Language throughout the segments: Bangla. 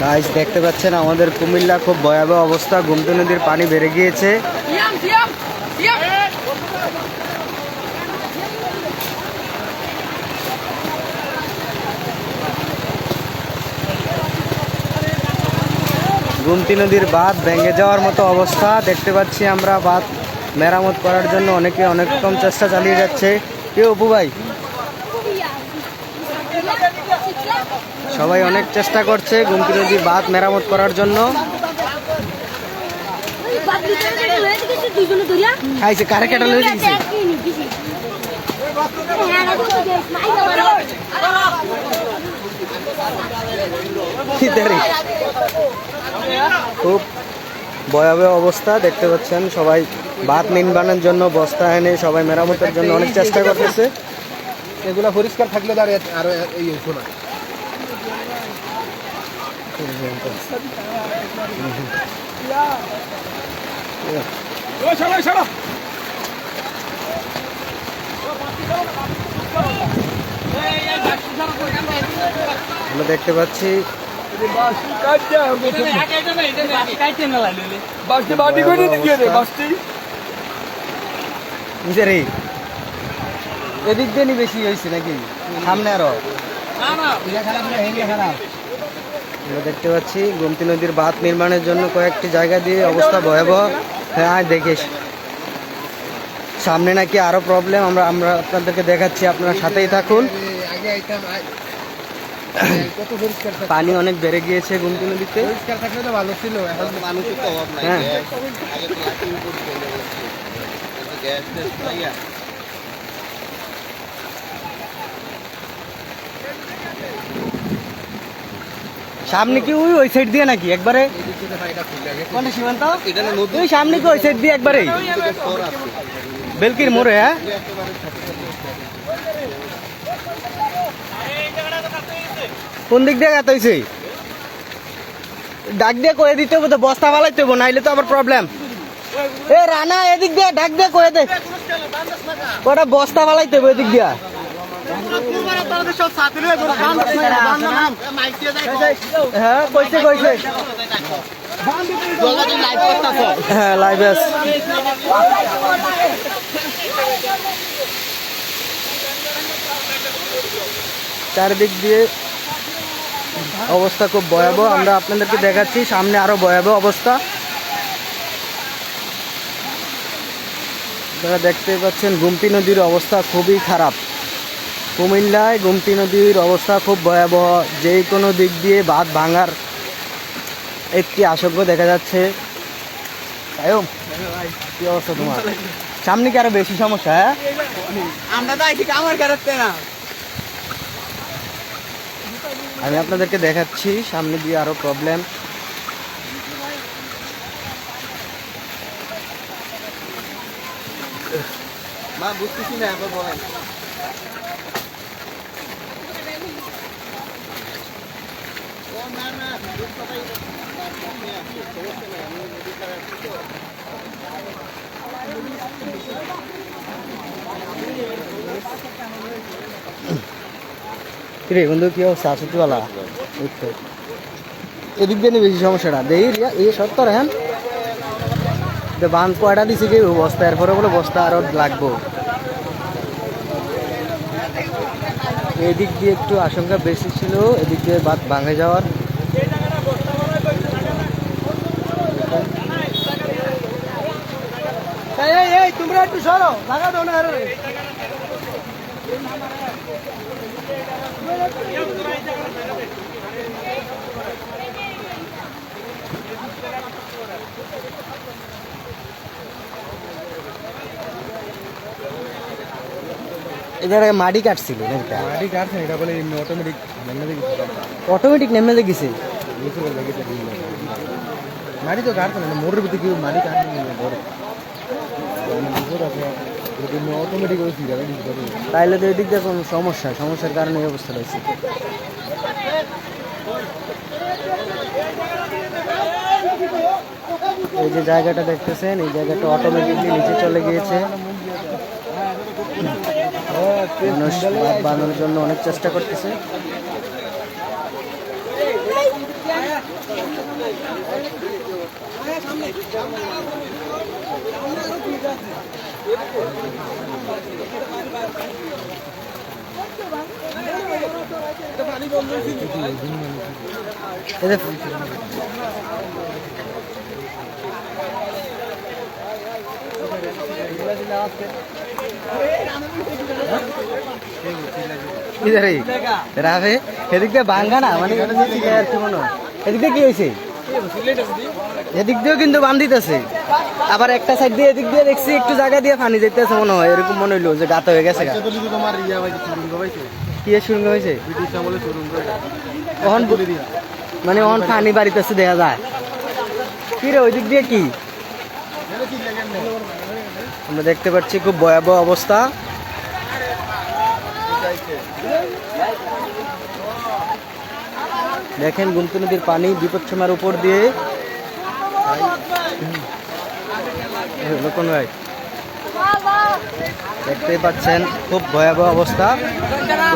গাইস দেখতে পাচ্ছেন আমাদের কুমিল্লা খুব ভয়াবহ অবস্থা, গুমতি নদীর পানি বেড়ে গিয়েছে। গুমতি নদীর বাঁধ ভেঙে যাওয়ার মতো অবস্থা দেখতে পাচ্ছি আমরা। বাঁধ মেরামত করার জন্য অনেকে অনেক রকম চেষ্টা চালিয়ে যাচ্ছে। কি অপু ভাই, সবাই অনেক চেষ্টা করছে গুমতি নদীর বাঁধ মেরামত করার জন্য। খাইছে কারে কেটে লয়ে দিয়েছে। খুব ভয়াবহ অবস্থা দেখতে পাচ্ছেন। সবাই বাঁধ নির্মাণের জন্য বস্তা এনে সবাই মেরামতের জন্য অনেক চেষ্টা করতেছে। এগুলা পরিষ্কার থাকলে তার আরো এই শোনা আমরা দেখতে পাচ্ছি এদিক দিয়ে বেশি হয়েছে নাকি সামনে আরো। আমরা দেখতে পাচ্ছি গোমতী নদীর বাঁধ নির্মাণের জন্য কয়েকটি জায়গা দিয়ে অবস্থা ভয়াবহ। হ্যাঁ দেখিস সামনে নাকি আরো প্রবলেম। আমরা আপনাদেরকে দেখাচ্ছি, আপনারা সাথেই থাকুন। পানি অনেক বেড়ে গিয়েছে গোমতী নদীতে। ভালো ছিল, এখন মানুষের তো অভাব নাই। সামনে কি ওই সাইড দিয়ে নাকি একবারে সীমান্ত সামনে কি ওই সাইড দিয়ে একবারে বেলকির মোড়ে? হ্যাঁ কোন দিক দিয়ে গাত হয়েছে? ডাক দিয়ে কয়ে দিতে হবে তো, বস্তা ফালাইতে হবে, নাইলে তো আবার প্রবলেম। এ রানা এদিক দিয়ে ডাক দিয়ে কয়ে দে, কটা বস্তা ফালাইতে হবে এদিক দিয়া। হ্যাঁ কইছে কইছে, হ্যাঁ লাইভ আছে। চারিদিক দিয়ে অবস্থা খুব ভয়াবহ। আমরা আপনাদেরকে দেখাচ্ছি সামনে আরো ভয়াবহ অবস্থা। আপনারা দেখতে পাচ্ছেন গোমতী নদীর অবস্থা খুবই খারাপ। কুমিল্লায় গোমতী নদীর অবস্থা খুব ভয়াবহ। যে কোনো দিক দিয়ে বাঁধ ভাঙার একটি আশঙ্কা দেখা যাচ্ছে। কি অবস্থা তোমার? সামনে কি আরো বেশি সমস্যা? হ্যাঁ আমরা তো আইছি আমার কারণে না। আমি আপনাদেরকে দেখাচ্ছি সামনে দিয়ে আরো প্রবলেম। মা বুঝতেছি না, আবার বলেন। রে বন্ধু কি অবস্থা? আসুতিওয়ালা এদিক দিয়ে বেশি সমস্যাটা দেই এই সত্তর। হ্যাঁ বাঁধ কয়টা দিছে কি বস্তা, এরপরে বলে বস্তা আরো লাগবো। এদিক দিয়ে একটু আশঙ্কা বেশি ছিল, এদিক দিয়ে বাঁধ ভাঙে যাওয়ার। তোমরা একটু সরো, লাগা দাও না। এদের মাটি কাটছিল, মাটি কাটছে এটা বলে অটোমেটিক অটোমেটিক নেমে গেছে। মাটি তো কাটছে না, মোড়ের ভিতরে কেউ মাটি কাটছে অটোমেটিক। তাইলে তো এদিক দিয়ে কোনো সমস্যার কারণে এই অবস্থা রয়েছে। এই যে জায়গাটা দেখতেছেন, এই জায়গাটা অটোমেটিকলি নিচে চলে গিয়েছে। মানুষ বাঁধ বাঁধানোর জন্য অনেক চেষ্টা করতেছে। এই যে ইধার রাফে এদিক দিয়ে বাঙ্গা না মানে আর কি মনে হয় এদিক দিয়ে কি হয়েছে, এদিক দিয়েও কিন্তু বান্ধিতেছে, আবার একটা সাইড দিয়ে এদিক দিয়ে দেখছি একটু জায়গা দিয়ে পানি যেতেছে মনে হয়, এরকম মনে হইলো যে গাত হয়ে গেছে। কি সুরঙ্গ হয়েছে কখন মানে অন পানি বাড়িতেছে দেখা যায়। কি রে ওই দিক দিয়ে কি আমরা দেখতে পাচ্ছি, খুব ভয়াবহ অবস্থা। দেখেন গুমতি নদীর পানি বিপদসীমার উপর দিয়ে দেখতে পাচ্ছেন, খুব ভয়াবহ অবস্থা।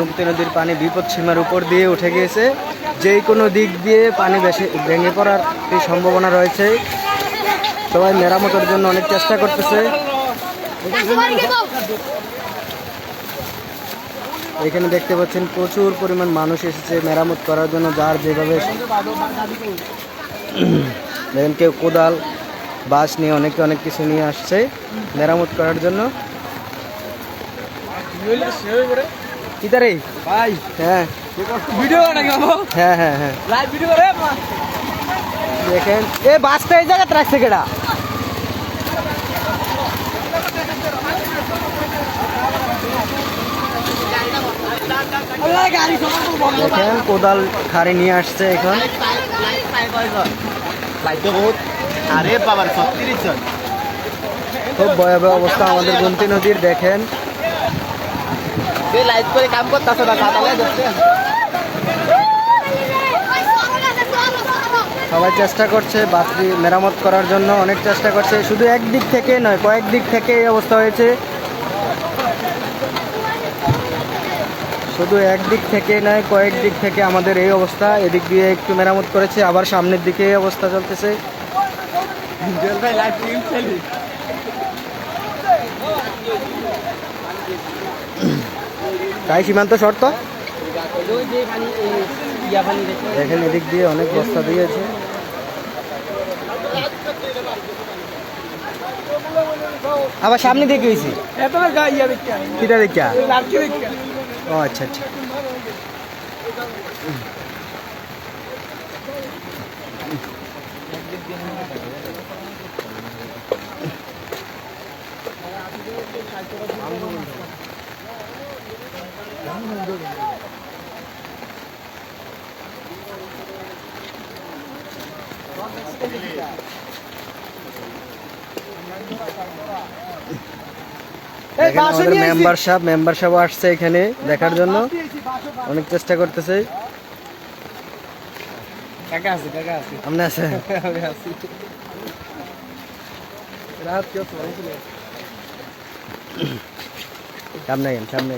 গুমতি নদীর পানি বিপদসীমার উপর দিয়ে উঠে গিয়েছে, যে কোনো দিক দিয়ে পানি বেশি ভেঙে পড়ার কি সম্ভাবনা রয়েছে। সবাই মেরামতের জন্য অনেক চেষ্টা করতেছে। এখানে দেখতে পাচ্ছেন প্রচুর পরিমাণ মানুষ এসেছে মেরামত করার জন্য, যার যেভাবে দেখেন কেউ কোদাল বাঁশ নিয়ে অনেকে অনেক কিছু নিয়ে আসছে মেরামত করার জন্য। কিতারে ভাই হ্যাঁ ভিডিও হ্যাঁ হ্যাঁ হ্যাঁ দেখেন এই বাসটা এই জায়গাতে রাখছে কেডা, দেখেন কোদাল খাড়ি নিয়ে আসছে এখন। খুব ভয়াবহ অবস্থা আমাদের গুমতি নদীর। দেখেন সবাই চেষ্টা করছে বাঁধটি মেরামত করার জন্য, অনেক চেষ্টা করছে, শুধু একদিক থেকে নয় কয়েক দিক থেকে এই অবস্থা হয়েছে, শুধু একদিক থেকে নয় কয়েক দিক থেকে আমাদের এই অবস্থা। এদিক দিয়ে একটু মেরামত করেছে, আবার সামনের দিকে এই অবস্থা চলতেছে। তাই সীমান্ত শর্ত দেখেন এদিক দিয়ে অনেক বস্তা দিয়েছে। আবার সামনে দিকে হয়েছে কিটা দেখা, ও আচ্ছা আচ্ছা। মেম্বার সাহেব আসছে এখানে দেখার জন্য, অনেক চেষ্টা করতেছে। আপনি আছে সামনে সামনে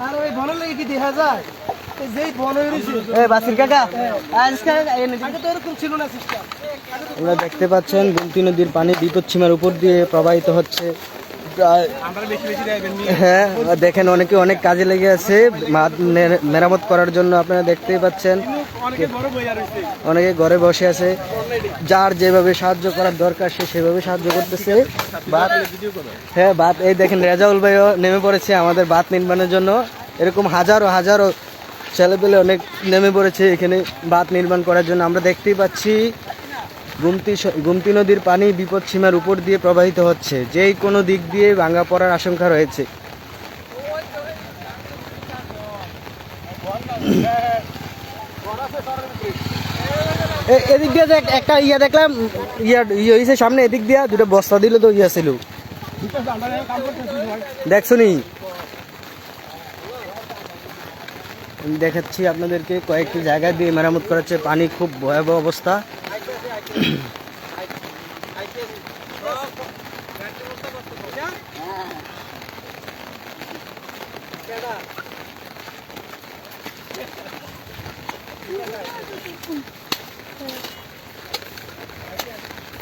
আর ওই বনের লাগে কি দেখা যায়, যেই বন হয়েছে বাসির কাকা এরকম ছিল না সিস্টেম। আমরা দেখতে পাচ্ছেন গুমতি নদীর পানি বিপদসীমার উপর দিয়ে প্রবাহিত হচ্ছে প্রায়। হ্যাঁ দেখেন অনেকে অনেক কাজে লেগে আছে মেরামত করার জন্য, আপনারা দেখতেই পাচ্ছেন অনেকে ঘরে বসে আছে, যার যেভাবে সাহায্য করার দরকার সে সেভাবে সাহায্য করতেছে। হ্যাঁ বাঁধ এই দেখেন রেজাউল ভাইও নেমে পড়েছে আমাদের বাঁধ নির্মাণের জন্য, এরকম হাজারো হাজারো ছেলেপেলে অনেক নেমে পড়েছে এখানে বাঁধ নির্মাণ করার জন্য। আমরা দেখতেই পাচ্ছি গুমতি নদীর পানি বিপদসীমার উপর দিয়ে প্রবাহিত হচ্ছে, যেই কোনো দিক দিয়ে ভাঙা পড়ার আশঙ্কা রয়েছে। এদিক দিয়ে একটা ইয়া দেখলাম, ইয়ে হয়েছে সামনে, এদিক দিয়ে দুটো বস্তা দিল তো ইয়া ছিল, দেখছো নি? আমি দেখাচ্ছি আপনাদেরকে কয়েকটি জায়গা দিয়ে মেরামত করা হচ্ছে। পানি খুব ভয়াবহ অবস্থা।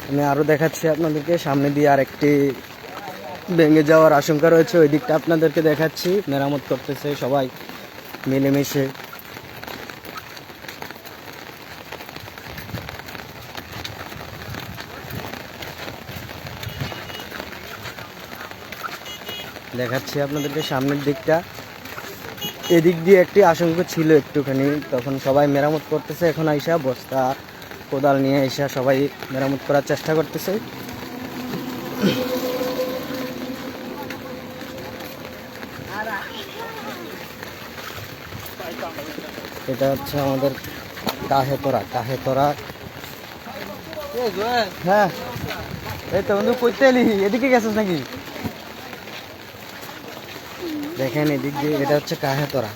আমি আরো দেখাচ্ছি আপনাদেরকে, সামনে দিয়ে আরেকটি ভেঙে যাওয়ার আশঙ্কা রয়েছে, ওই দিকটা আপনাদেরকে দেখাচ্ছি। মেরামত করতেছে সবাই মিলেমিশে। দেখাচ্ছি আপনাদেরকে সামনের দিকটা। এদিক দিয়ে একটি আশঙ্কা ছিল একটুখানি, তখন সবাই মেরামত করতেছে। এখন আইসা বস্তা কোদাল নিয়ে এসে সবাই মেরামত করার চেষ্টা করতেছে। এটা হচ্ছে আমাদের কাহেতরা। হ্যাঁ, এই তো বন্ধু কইতে এলি, এদিকে গেছিস নাকি? দেখেন এদিক দিয়ে, এটা হচ্ছে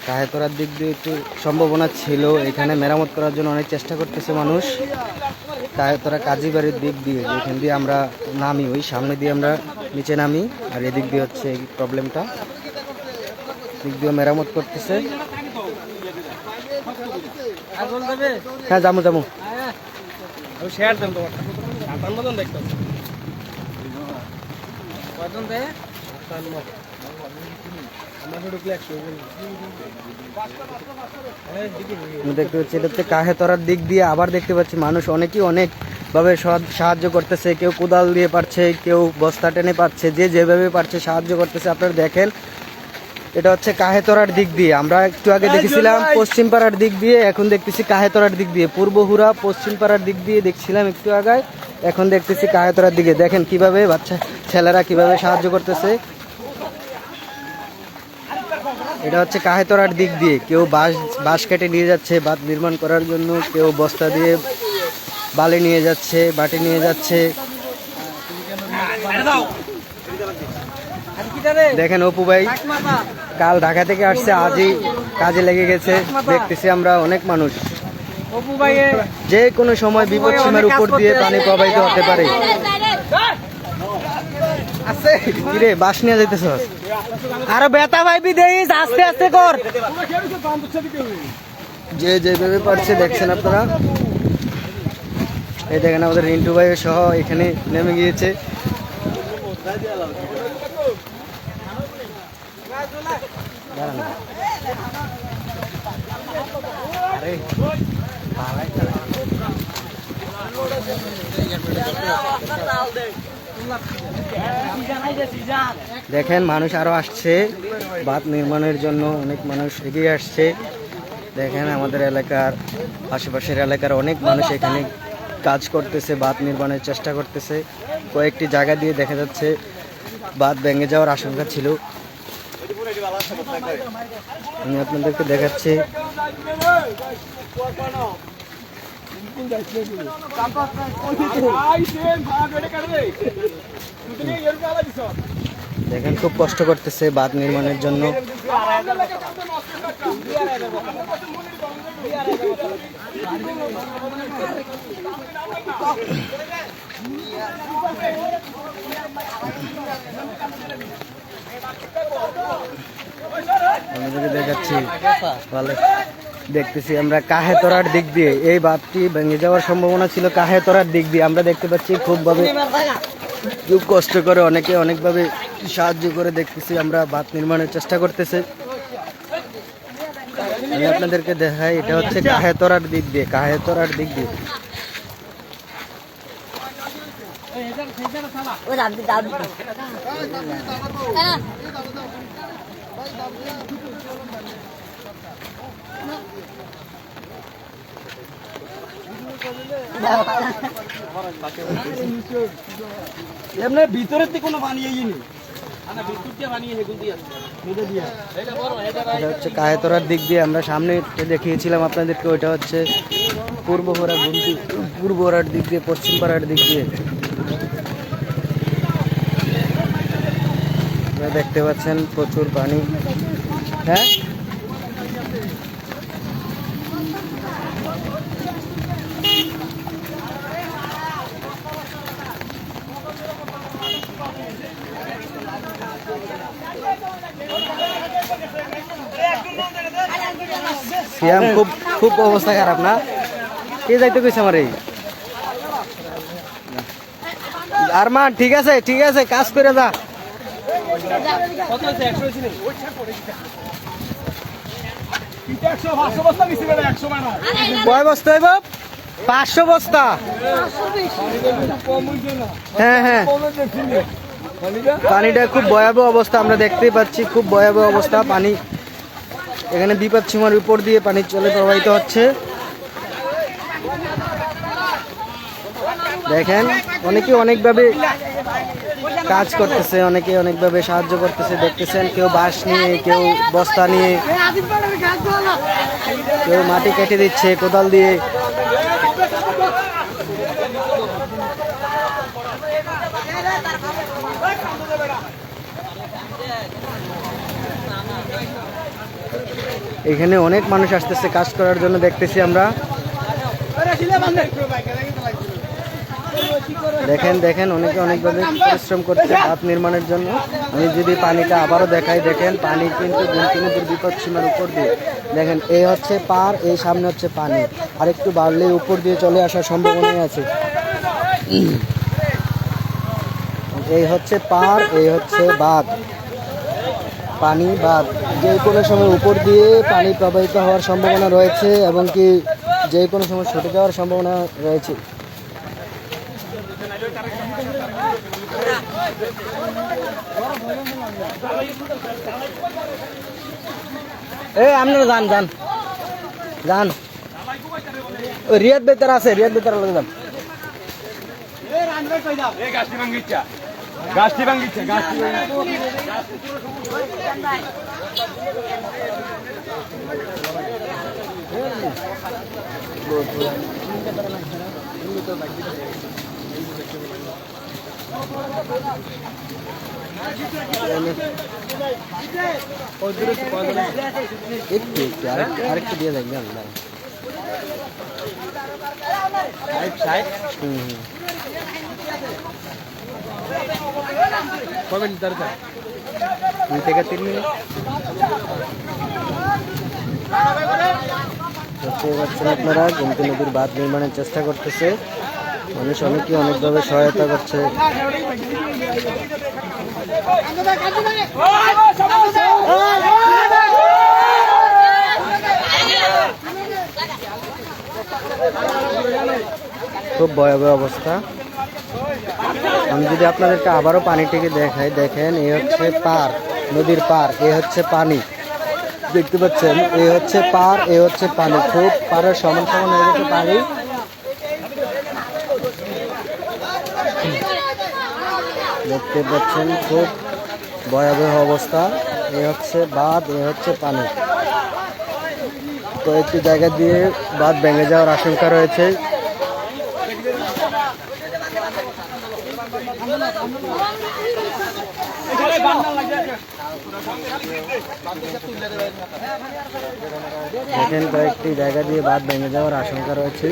কাহেতরার দিক দিয়ে একটু সম্ভাবনা ছিল। এখানে মেরামত করার জন্য অনেক চেষ্টা করতেছে মানুষ। কাহেতরা কাজীবাড়ির দিক দিয়ে, যেখান দিয়ে আমরা নামি, ওই সামনে দিয়ে আমরা নিচে নামি। আর এদিক দিয়ে হচ্ছে এই প্রবলেমটা, দিক দিয়ে মেরামত করতেছে। হ্যাঁ, যাবো। দেখতে পাচ্ছি এটা হচ্ছে কাহেতরার দিক দিয়ে। আবার দেখতে পাচ্ছি মানুষ অনেকেই অনেকভাবে সাহায্য করতেছে। কেউ কোদাল দিয়ে পারছে, কেউ বস্তা টেনে পারছে, যে যেভাবে পারছে সাহায্য করতেছে। আপনারা দেখেন, এটা হচ্ছে কাহেতরার দিক দিয়ে। আমরা একটু আগে দেখেছিলাম পশ্চিম পাড়ার দিক দিয়ে, এখন দেখতেছি কাহেতরার দিক দিয়ে। পূর্বহুরা পশ্চিম পাড়ার দিক দিয়ে দেখছিলাম একটু আগে, এখন দেখতেছি কাহেতরার দিকে। দেখেন কিভাবে বাচ্চা ছেলেরা কিভাবে সাহায্য করতেছে। এটা হচ্ছে কাহেতরার দিক দিয়ে। কেউ বাঁশ কেটে নিয়ে যাচ্ছে বাঁধ নির্মাণ করার জন্য, কেউ বস্তা দিয়ে বালি নিয়ে যাচ্ছে, বাটি নিয়ে যাচ্ছে। দেখেন অপু ভাই কাল ঢাকা থেকে আসছে, আজই কাজে লেগে গেছে। দেখতেছি আমরা অনেক মানুষ। যে কোনো সময় বিপদ সীমার উপর দিয়ে পানি প্রবাহিত হতে পারে। কিরে বাস নিয়ে যাইতেছ? আরো বেতা ভাইবি দেইস, আস্তে আস্তে কর। যে যেভাবে পারছে দেখছেন আপনারা। এই দেখেন আমাদের রিন্টু ভাই সহ এখানে নেমে গিয়েছে। দেখেন মানুষ আরো আসছে বাঁধ নির্মাণের জন্য, অনেক মানুষ এগিয়ে আসছে। দেখেন আমাদের এলাকার আশেপাশের এলাকার অনেক মানুষ এখানে কাজ করতেছে, বাঁধ নির্মাণের চেষ্টা করতেছে। কয়েকটি জায়গা দিয়ে দেখা যাচ্ছে বাঁধ ভেঙে যাওয়ার আশঙ্কা ছিল। আমি আপনাদেরকে দেখাচ্ছি। দেখেন খুব কষ্ট করতেছে বাঁধ নির্মাণের জন্য। আমাদেরকে দেখাচ্ছি ভালো দেখতেছি আমরা কাহেতরার দিক দিয়ে। এই বাঁধটি ভেঙে যাওয়ার সম্ভাবনা ছিল কাহেতরার দিক দিয়ে। আমরা দেখতে পাচ্ছি খুবভাবে খুব কষ্ট করে অনেকে অনেকভাবে সাহায্য করে দেখতেছি আমরা বাঁধ নির্মাণের চেষ্টা করতেছে। আমি আপনাদেরকে দেখাই, এটা হচ্ছে কাহেতরার দিক দিয়ে। এমনি ভিতরের দিকে কোনো বানিয়েইনি। এটা হচ্ছে কাহেতরার দিক দিয়ে। আমরা সামনে দেখিয়েছিলাম আপনাদেরকে, ওইটা হচ্ছে পূর্বহরার দিক দিয়ে, পশ্চিম পাড়ার দিক দিয়ে। আপনারা দেখতে পাচ্ছেন প্রচুর পানি। হ্যাঁ সিয়াম খুব খুব অবস্থা খারাপ না? কে যাইতে কইছে আমার এই আরমান? ঠিক আছে ঠিক আছে, কাজ করে যা। কয় বস্তা হইব? 500 বস্তা। হ্যাঁ হ্যাঁ, পানিটা খুব ভয়াবহ অবস্থা, আমরা দেখতেই পাচ্ছি খুব ভয়াবহ অবস্থা। পানি এখানে বিপদ সীমার উপর দিয়ে পানি চলে প্রবাহিত হচ্ছে। দেখেন অনেকে অনেকভাবে কাজ করতেছে, অনেকে অনেকভাবে সাহায্য করতেছে, দেখতেছেন কেউ বাঁশ নিয়ে, কেউ বস্তা নিয়ে, কেউ মাটি কেটে দিচ্ছে কোদাল দিয়ে। এখানে অনেক মানুষ আসতেছে কাজ করার জন্য, দেখতেছি আমরা। দেখেন দেখেন অনেকে অনেকভাবে পরিশ্রম করছে বাঁধ নির্মাণের জন্য। আমি যদি পানিটা আবারও দেখাই, দেখেন পানি কিন্তু গুমতি নদীর বিপদ সীমার উপর দিয়ে, দেখেন এই হচ্ছে পার, এই সামনে হচ্ছে পানি, আর একটু বাড়লে উপর দিয়ে চলে আসার সম্ভাবনা আছে। এই হচ্ছে পার, এই হচ্ছে বাঁধ, পানি বাঁধ। যে কোনো সময় উপর দিয়ে পানি প্রবাহিত হওয়ার সম্ভাবনা রয়েছে, এবং কি যে কোনো সময় ছুটে যাওয়ার সম্ভাবনা রয়েছে। এই আপনারা যান যান যান, ওই রিয়াদ বেতার আছে, রিয়াদ বেতার লগে যান। একটু একটু আরেকটু দিয়ে দেখবেন। দুই থেকে 3 মিনিট। দেখতে পাচ্ছেন আপনারা গোমতী নদীর বাঁধ নির্মাণের চেষ্টা করতেছে মানুষ, অনেকে অনেকভাবে সহায়তা করছে। খুব ভয়াবহ অবস্থা। আমি যদি আপনাদেরকে আবারও পানিটিকে দেখাই, দেখেন এই হচ্ছে পার, নদীর পার, এই হচ্ছে পানি, দেখতে পাচ্ছেন এই হচ্ছে পার, এই হচ্ছে পানি, খুব পাড়ের সমান সমান হয়ে গেছে পানি। দেখতে পাচ্ছেন খুব ভয়াবহ অবস্থা। এই হচ্ছে বাঁধ, এই হচ্ছে পানি। কয়েকটি জায়গা দিয়ে বাঁধ ভেঙে যাওয়ার আশঙ্কা রয়েছে। দেখেন কয়েকটি জায়গা দিয়ে বাঁধ ভেঙে যাওয়ার আশঙ্কা রয়েছে।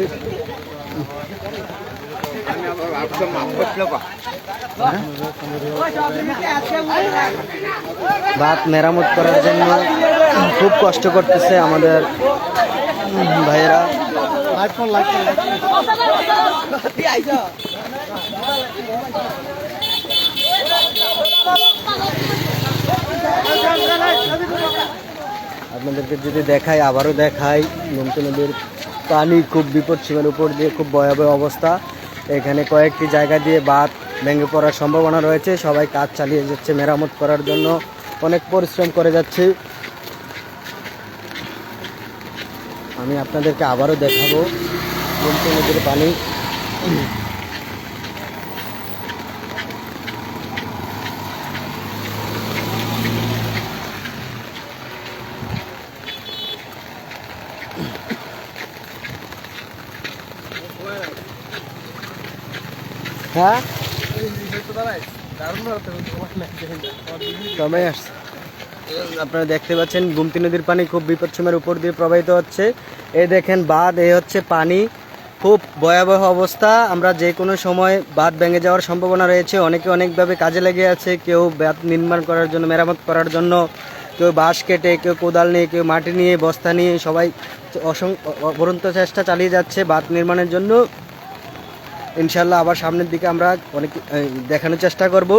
বাঁধ মেরামত করার জন্য খুব কষ্ট করতেছে আমাদের ভাইয়েরা। আপনাদেরকে যদি দেখাই, আবারও দেখাই, গোমতী নদীর পানি খুব বিপদ সীমার উপর দিয়ে, খুব ভয়াবহ অবস্থা। এখানে কয়েকটি জায়গা দিয়ে বাঁধ ভেঙে পড়ার সম্ভাবনা রয়েছে। সবাই কাজ চালিয়ে যাচ্ছে মেরামত করার জন্য, অনেক পরিশ্রম করে যাচ্ছে। আমি আপনাদেরকে আবারও দেখাবো গোমতী নদীর পানি। হ্যাঁ সময় আসছে। আপনারা দেখতে পাচ্ছেন গোমতী নদীর পানি খুব বিপদসীমার উপর দিয়ে প্রবাহিত হচ্ছে। এই দেখেন বাঁধ, এই হচ্ছে পানি, খুব ভয়াবহ অবস্থা। আমরা যে কোনো সময় বাঁধ ভেঙে যাওয়ার সম্ভাবনা রয়েছে। অনেকে অনেকভাবে কাজে লেগে আছে, কেউ বাঁধ নির্মাণ করার জন্য, মেরামত করার জন্য, কেউ বাঁশ কেটে, কেউ কোদাল নিয়ে, কেউ মাটি নিয়ে, বস্তা নিয়ে, সবাই অপরন্ত চেষ্টা চালিয়ে যাচ্ছে বাঁধ নির্মাণের জন্য। ইনশাল্লাহ আবার সামনের দিকে আমরা অনেক দেখানোর চেষ্টা করব।